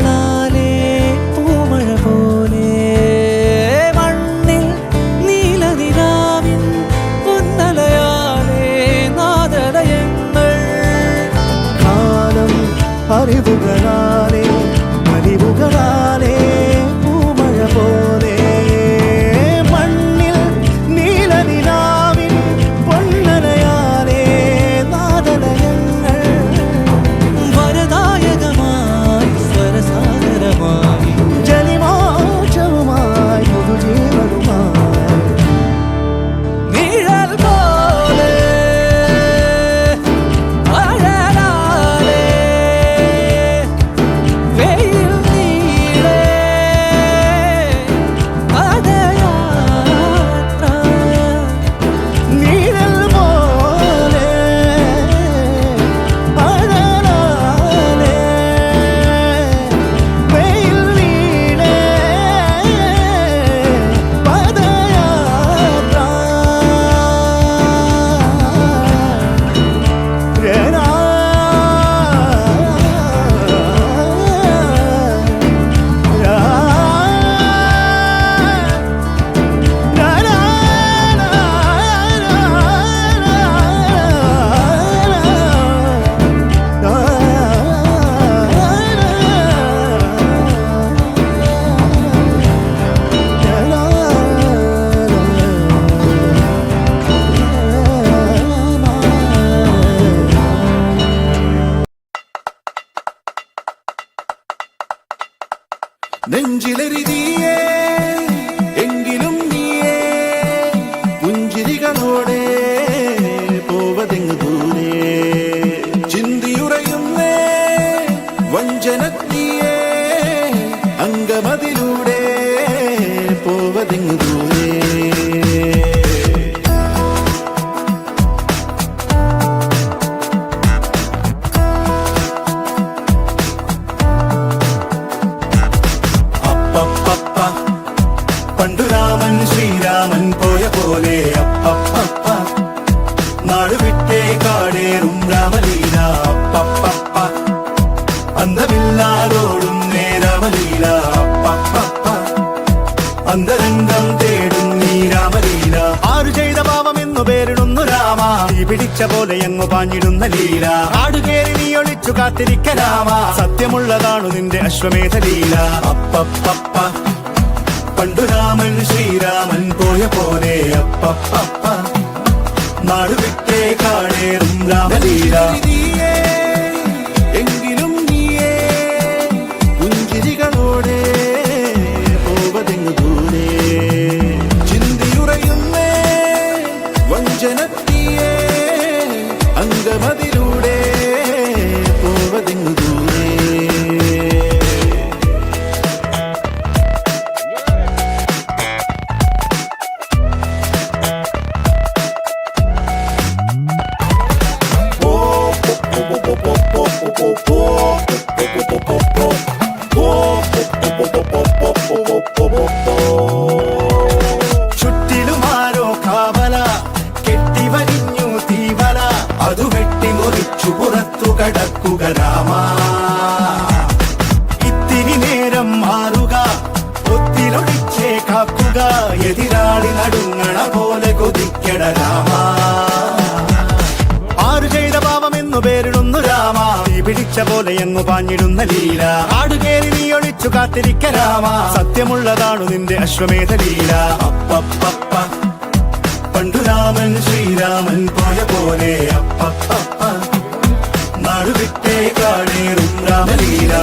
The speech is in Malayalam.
വലിവുകളാലേ പൂമഴ പോലെ മണ്ണിൽ നീലനിലാവിൻ പൊന്നലയാലേ നാദലയങ്ങൾ കാലം അറിവുകളാലേ വലിവുകളാലേ പൂമഴ പോലെ മണ്ണിൽ നീലനിലാവിൻ പൊന്നലയാലേ നാദലയങ്ങൾ വരദായകമായി സ്വരസാഗരമായി ജനിമോക്ഷവുമായി പുതുജീവനുമായി നിഴൽ പോലെ അഴലാലേ വെയിൽ നീളെ പദയാത്ര നിഴൽ പോലെ അഴലാലേ വെയിൽ നീളെ പദയാത്ര നെഞ്ചിലെരിതിയേ എങ്കിലും നീയേ പുഞ്ചിരികളോടെ പോവതെങ്ങ് ദൂരെ ചിന്തിയുറയുന്നേ വഞ്ചനത്തിയേ അങ്കമതിലൂടെ പോവതെങ്ങ് ദൂരെ പണ്ടു രാമൻ ശ്രീരാമൻ പോയ പോലെ അപ്പപ്പ നാട് വിട്ടേ കാടേറും രാമലീല അപ്പപ്പ അന്തമില്ലാതോടും രാമലീല അപ്പപ്പ അന്തരംഗം തേടും നീ രാമലീല ആരു ചെയ്ത പാപം എന്നു പേരിടുന്നു രാമ തീ പിടിച്ച പോലെ എങ്ങു പാഞ്ഞിടുന്ന ലീല ആടുകേറി നീ ഒളിച്ചു കാത്തിരിക്ക രാമ സത്യമുള്ളതാണു നിന്റെ അശ്വമേധ ലീല അപ്പപ്പ പണ്ടു രാമൻ ശ്രീരാമൻ പോയ പോലെ അപ്പപ്പ നാട് വിട്ടേ കാടേറും രാമലീല എങ്കിലും നീയേ പുഞ്ചിരികളോടെ പോവതെങ്ങു ദൂരെ ചിന്തിയുറയുന്നേ വഞ്ചനത്തിയേ അങ്കമതിലൂടെ പോവതെങ്ങു ദൂരെ ചുറ്റിലുമാരോ കാവല കെട്ടിവലിഞ്ഞു തീവല അതു വെട്ടിമുറിച്ചു പുറത്തു കടക്കുക രാമ ഇത്തിരി നേരം മാറുക ഒത്തിലൊടിച്ചേ കാക്കുക എതിരാളി നടുങ്ങണ പോലെ കൊതിക്കട രാമ ആരു ചെയ്ത പാപമെന്നു പേരിടുന്നു രാമ തീ പിടിച്ച പോലെ എങ്ങു പാഞ്ഞിടുന്ന ലീല ആടുകേറി നീ ഒളിച്ചു കാത്തിരിക്ക രാമ സത്യമുള്ളതാണു നിന്റെ അശ്വമേധ ലീല അപ്പപ്പ പണ്ടു രാമൻ ശ്രീരാമൻ പോയ പോലെ അപ്പപ്പ നാടു വിട്ടേ കാടേറും രാമലീല